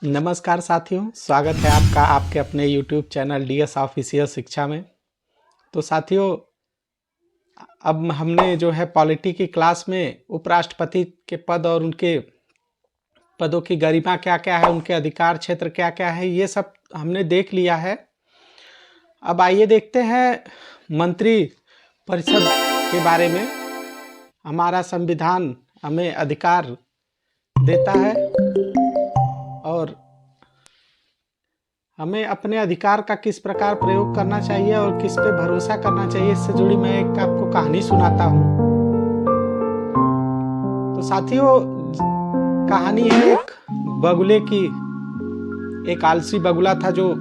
नमस्कार साथियों, स्वागत है आपका आपके अपने YouTube चैनल DS ऑफिशियल शिक्षा में। तो साथियों, अब हमने जो है पॉलिटी की क्लास में उपराष्ट्रपति के पद और उनके पदों की गरिमा क्या क्या है, उनके अधिकार क्षेत्र क्या क्या है, ये सब हमने देख लिया है। अब आइए देखते हैं मंत्री परिषद के बारे में। हमारा संविधान हमें अधिकार देता है और हमें अपने अधिकार का किस प्रकार प्रयोग करना चाहिए और किस पे भरोसा करना चाहिए, इससे जुड़ी मैं एक आपको कहानी सुनाता हूँ। तो साथियों, कहानी है एक बगुले की। एक आलसी बगुला था जो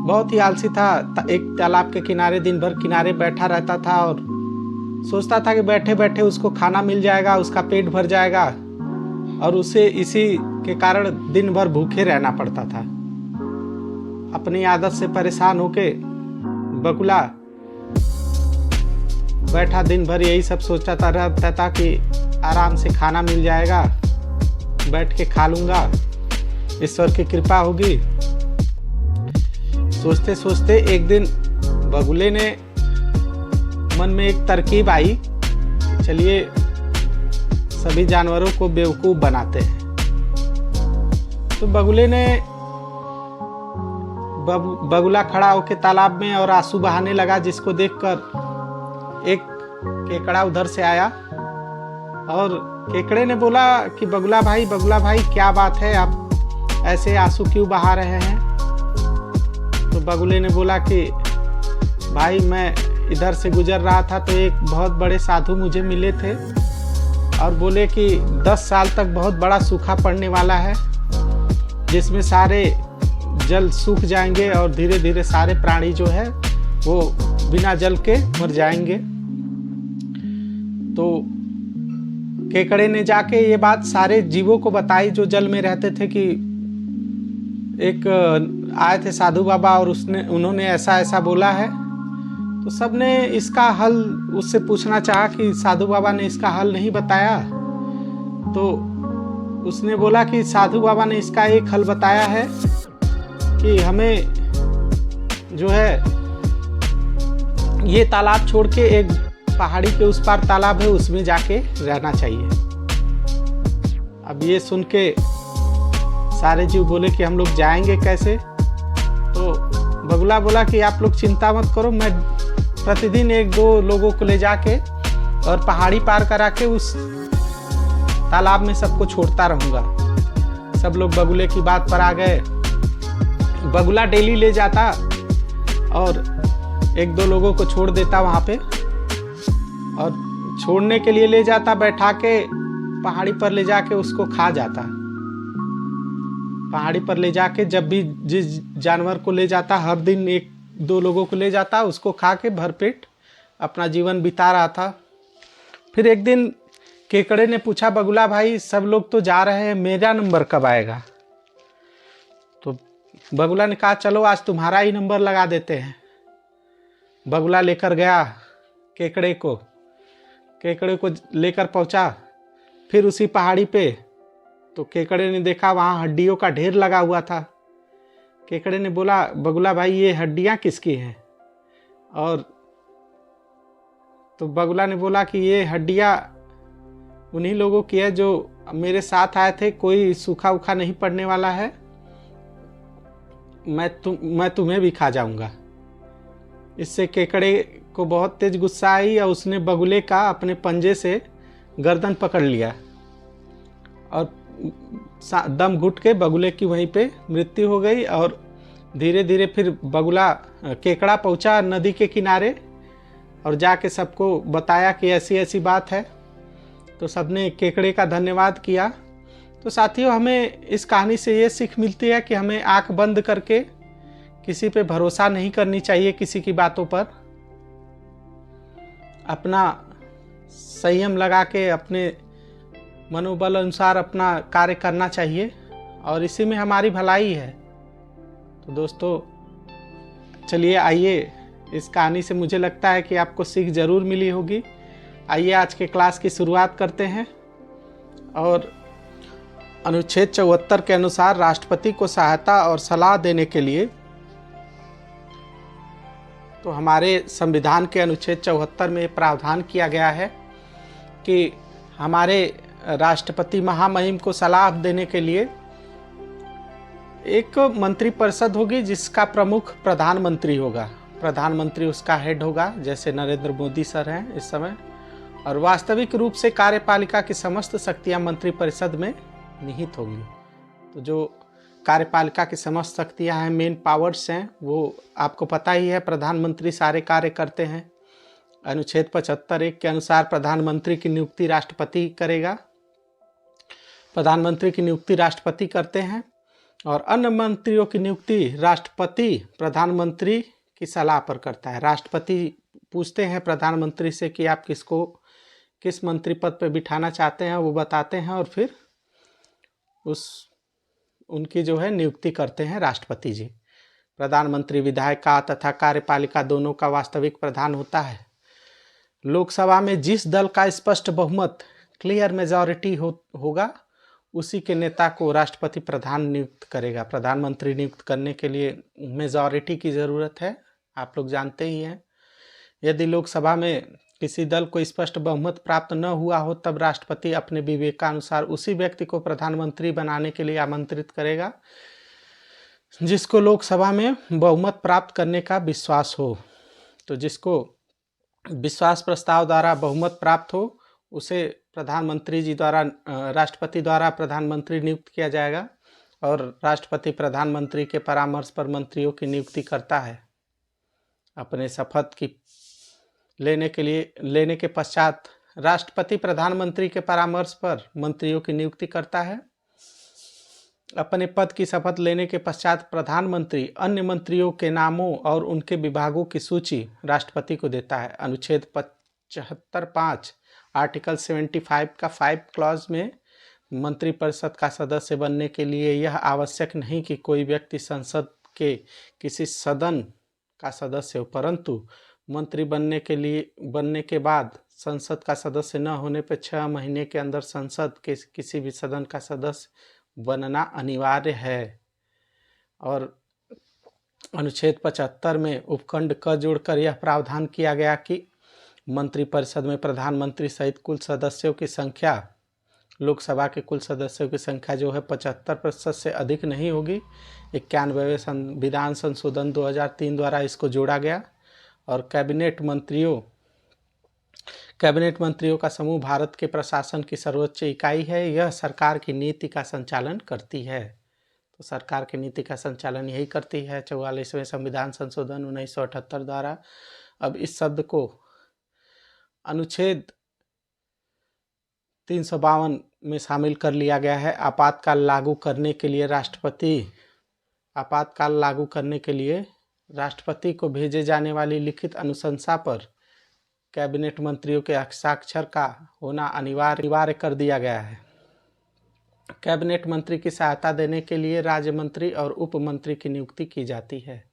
बहुत ही आलसी था। एक तालाब के किनारे दिन भर किनारे बैठा रहता था और सोचता था कि बैठे बैठे उसको खाना मिल जाएगा, उसका पेट भर जाएगा, और उसे इसी के कारण दिन भर भूखे रहना पड़ता था। अपनी आदत से परेशान होके बगुला बैठा दिन भर यही सब सोचता रहता था कि आराम से खाना मिल जाएगा, बैठ के खा लूंगा, ईश्वर की कृपा होगी। सोचते सोचते एक दिन बगुले ने मन में एक तरकीब आई, चलिए सभी जानवरों को बेवकूफ बनाते हैं। तो बगुले ने बगुला खड़ा होकर तालाब में और आंसू बहाने लगा, जिसको देखकर एक केकड़ा उधर से आया और केकड़े ने बोला कि बगुला भाई क्या बात है, आप ऐसे आंसू क्यों बहा रहे हैं? तो बगुले ने बोला कि भाई, मैं इधर से गुजर रहा था तो एक बहुत बड़े साधु मुझे मिले थे और बोले कि 10 साल तक बहुत बड़ा सूखा पड़ने वाला है, जिसमें सारे जल सूख जाएंगे और धीरे धीरे सारे प्राणी जो है वो बिना जल के मर जाएंगे। तो केकड़े ने जाके ये बात सारे जीवों को बताई जो जल में रहते थे कि एक आए थे साधु बाबा और उन्होंने ऐसा ऐसा बोला है। तो सबने इसका हल उससे पूछना चाहा कि साधु बाबा ने इसका हल नहीं बताया। तो उसने बोला कि साधु बाबा ने इसका एक हल बताया है कि हमें जो है ये तालाब छोड़ के एक पहाड़ी के उस पार तालाब है, उसमें जाके रहना चाहिए। अब ये सुन के सारे जीव बोले कि हम लोग जाएंगे कैसे? तो बगुला बोला कि आप लोग चिंता मत करो, मैं प्रतिदिन 1-2 लोगों को ले जाके और पहाड़ी पार करा के उस तालाब में सबको छोड़ता रहूँगा। सब लोग बगुले की बात पर आ गए। बगुला डेली ले जाता और 1-2 लोगों को छोड़ देता वहाँ पे, और छोड़ने के लिए ले जाता, बैठा के पहाड़ी पर ले जाके उसको खा जाता। पहाड़ी पर ले जाके जब भी जिस जानवर को ले जाता, हर दिन 1-2 लोगों को ले जाता, उसको खा के भरपेट अपना जीवन बिता रहा था। फिर एक दिन केकड़े ने पूछा, बगुला भाई सब लोग तो जा रहे हैं, मेरा नंबर कब आएगा? तो बगुला ने कहा, चलो आज तुम्हारा ही नंबर लगा देते हैं। बगुला लेकर गया केकड़े को लेकर पहुंचा फिर उसी पहाड़ी पे। तो केकड़े ने देखा वहाँ हड्डियों का ढेर लगा हुआ था। केकड़े ने बोला, बगुला भाई ये हड्डियाँ किसकी हैं? और तो बगुला ने बोला कि ये हड्डियाँ उन्हीं लोगों की है जो मेरे साथ आए थे, कोई सूखा उखा नहीं पड़ने वाला है, मैं तुम्हें भी खा जाऊंगा। इससे केकड़े को बहुत तेज गुस्सा आई और उसने बगुले का अपने पंजे से गर्दन पकड़ लिया और दम घुट के बगुले की वहीं पे मृत्यु हो गई। और धीरे धीरे फिर केकड़ा पहुंचा नदी के किनारे और जाके सबको बताया कि ऐसी ऐसी बात है। तो सबने केकड़े का धन्यवाद किया। तो साथियों, हमें इस कहानी से ये सीख मिलती है कि हमें आंख बंद करके किसी पे भरोसा नहीं करनी चाहिए, किसी की बातों पर अपना संयम लगा के अपने मनोबल अनुसार अपना कार्य करना चाहिए और इसी में हमारी भलाई है। तो दोस्तों, चलिए आइए, इस कहानी से मुझे लगता है कि आपको सीख ज़रूर मिली होगी। आइए आज के क्लास की शुरुआत करते हैं। और अनुच्छेद 74 के अनुसार राष्ट्रपति को सहायता और सलाह देने के लिए, तो हमारे संविधान के अनुच्छेद 74 में प्रावधान किया गया है कि हमारे राष्ट्रपति महामहिम को सलाह देने के लिए एक मंत्रिपरिषद होगी जिसका प्रमुख प्रधानमंत्री होगा। प्रधानमंत्री उसका हेड होगा, जैसे नरेंद्र मोदी सर हैं इस समय। और वास्तविक रूप से कार्यपालिका की समस्त शक्तियां मंत्रिपरिषद में निहित होंगी। तो जो कार्यपालिका की समस्त शक्तियां हैं, मेन पावर्स हैं, वो आपको पता ही है, प्रधानमंत्री सारे कार्य करते हैं। अनुच्छेद 75(1) के अनुसार प्रधानमंत्री की नियुक्ति राष्ट्रपति करेगा। प्रधानमंत्री की नियुक्ति राष्ट्रपति करते हैं और अन्य मंत्रियों की नियुक्ति राष्ट्रपति प्रधानमंत्री की सलाह पर करता है। राष्ट्रपति पूछते हैं प्रधानमंत्री से कि आप किस मंत्री पद पर बिठाना चाहते हैं, वो बताते हैं और फिर उनकी जो है नियुक्ति करते हैं राष्ट्रपति जी। प्रधानमंत्री विधायक का तथा कार्यपालिका दोनों का वास्तविक प्रधान होता है। लोकसभा में जिस दल का स्पष्ट बहुमत क्लियर मेजॉरिटी होगा उसी के नेता को राष्ट्रपति प्रधान नियुक्त करेगा। प्रधानमंत्री नियुक्त करने के लिए मेजॉरिटी की ज़रूरत है, आप लोग जानते ही हैं। यदि लोकसभा में किसी दल को स्पष्ट बहुमत प्राप्त न हुआ हो तब राष्ट्रपति अपने विवेकानुसार उसी व्यक्ति को प्रधानमंत्री बनाने के लिए आमंत्रित करेगा जिसको लोकसभा में बहुमत प्राप्त करने का विश्वास हो। तो जिसको विश्वास प्रस्ताव द्वारा बहुमत प्राप्त हो उसे प्रधानमंत्री जी द्वारा, राष्ट्रपति द्वारा प्रधानमंत्री नियुक्त किया जाएगा और राष्ट्रपति प्रधानमंत्री के परामर्श पर मंत्रियों की नियुक्ति करता है। अपने शपथ की लेने के पश्चात राष्ट्रपति प्रधानमंत्री के परामर्श पर मंत्रियों की नियुक्ति करता है। अपने पद की शपथ लेने के पश्चात प्रधानमंत्री अन्य मंत्रियों के नामों और उनके विभागों की सूची राष्ट्रपति को देता है। अनुच्छेद 75(5) आर्टिकल 75 का 5 क्लॉज में मंत्रिपरिषद का सदस्य बनने के लिए यह आवश्यक नहीं कि कोई व्यक्ति संसद के किसी सदन का सदस्य हो, परंतु मंत्री बनने के बाद संसद का सदस्य न होने पर 6 महीने के अंदर संसद के किसी भी सदन का सदस्य बनना अनिवार्य है। और अनुच्छेद 75 में उपखंड क जोड़कर यह प्रावधान किया गया कि मंत्रिपरिषद में प्रधानमंत्री सहित कुल सदस्यों की संख्या, लोकसभा के कुल सदस्यों की संख्या जो है 75% से अधिक नहीं होगी। 91वें संविधान संशोधन 2003 द्वारा इसको जोड़ा गया। और कैबिनेट मंत्रियों का समूह भारत के प्रशासन की सर्वोच्च इकाई है। यह सरकार की नीति का संचालन करती है। तो सरकार की नीति का संचालन यही करती है 44वें संविधान संशोधन 1978 द्वारा। अब इस शब्द को अनुच्छेद 352 में शामिल कर लिया गया है। आपातकाल लागू करने के लिए राष्ट्रपति को भेजे जाने वाली लिखित अनुशंसा पर कैबिनेट मंत्रियों के हस्ताक्षर का होना अनिवार्य कर दिया गया है। कैबिनेट मंत्री की सहायता देने के लिए राज्य मंत्री और उप मंत्री की नियुक्ति की जाती है।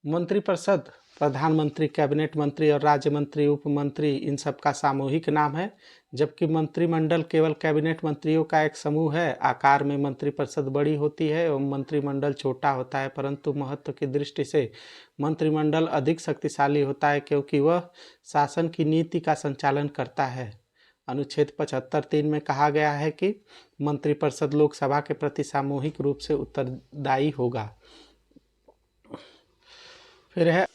मंत्रिपरिषद प्रधानमंत्री, कैबिनेट मंत्री और राज्य मंत्री, उप मंत्री, इन सब का सामूहिक नाम है, जबकि मंत्रिमंडल केवल कैबिनेट मंत्रियों का एक समूह है। आकार में मंत्रिपरिषद बड़ी होती है एवं मंत्रिमंडल छोटा होता है, परंतु महत्व की दृष्टि से मंत्रिमंडल अधिक शक्तिशाली होता है क्योंकि वह शासन की नीति का संचालन करता है। अनुच्छेद 75(3) में कहा गया है कि मंत्रिपरिषद लोकसभा के प्रति सामूहिक रूप से उत्तरदायी होगा। फिर है,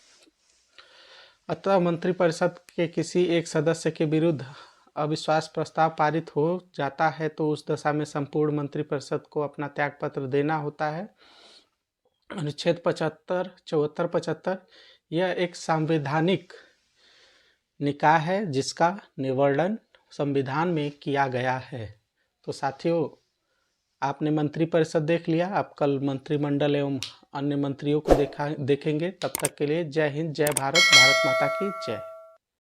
अतः मंत्रिपरिषद के किसी एक सदस्य के विरुद्ध अविश्वास प्रस्ताव पारित हो जाता है तो उस दशा में संपूर्ण मंत्रिपरिषद को अपना त्यागपत्र देना होता है। अनुच्छेद 74-75 यह एक संवैधानिक निकाय है जिसका निर्वर्णन संविधान में किया गया है। तो साथियों, आपने मंत्रिपरिषद देख लिया, आप कल मंत्रिमंडल एवं अन्य मंत्रियों को देखेंगे। तब तक के लिए जय हिंद, जय भारत, भारत माता की जय।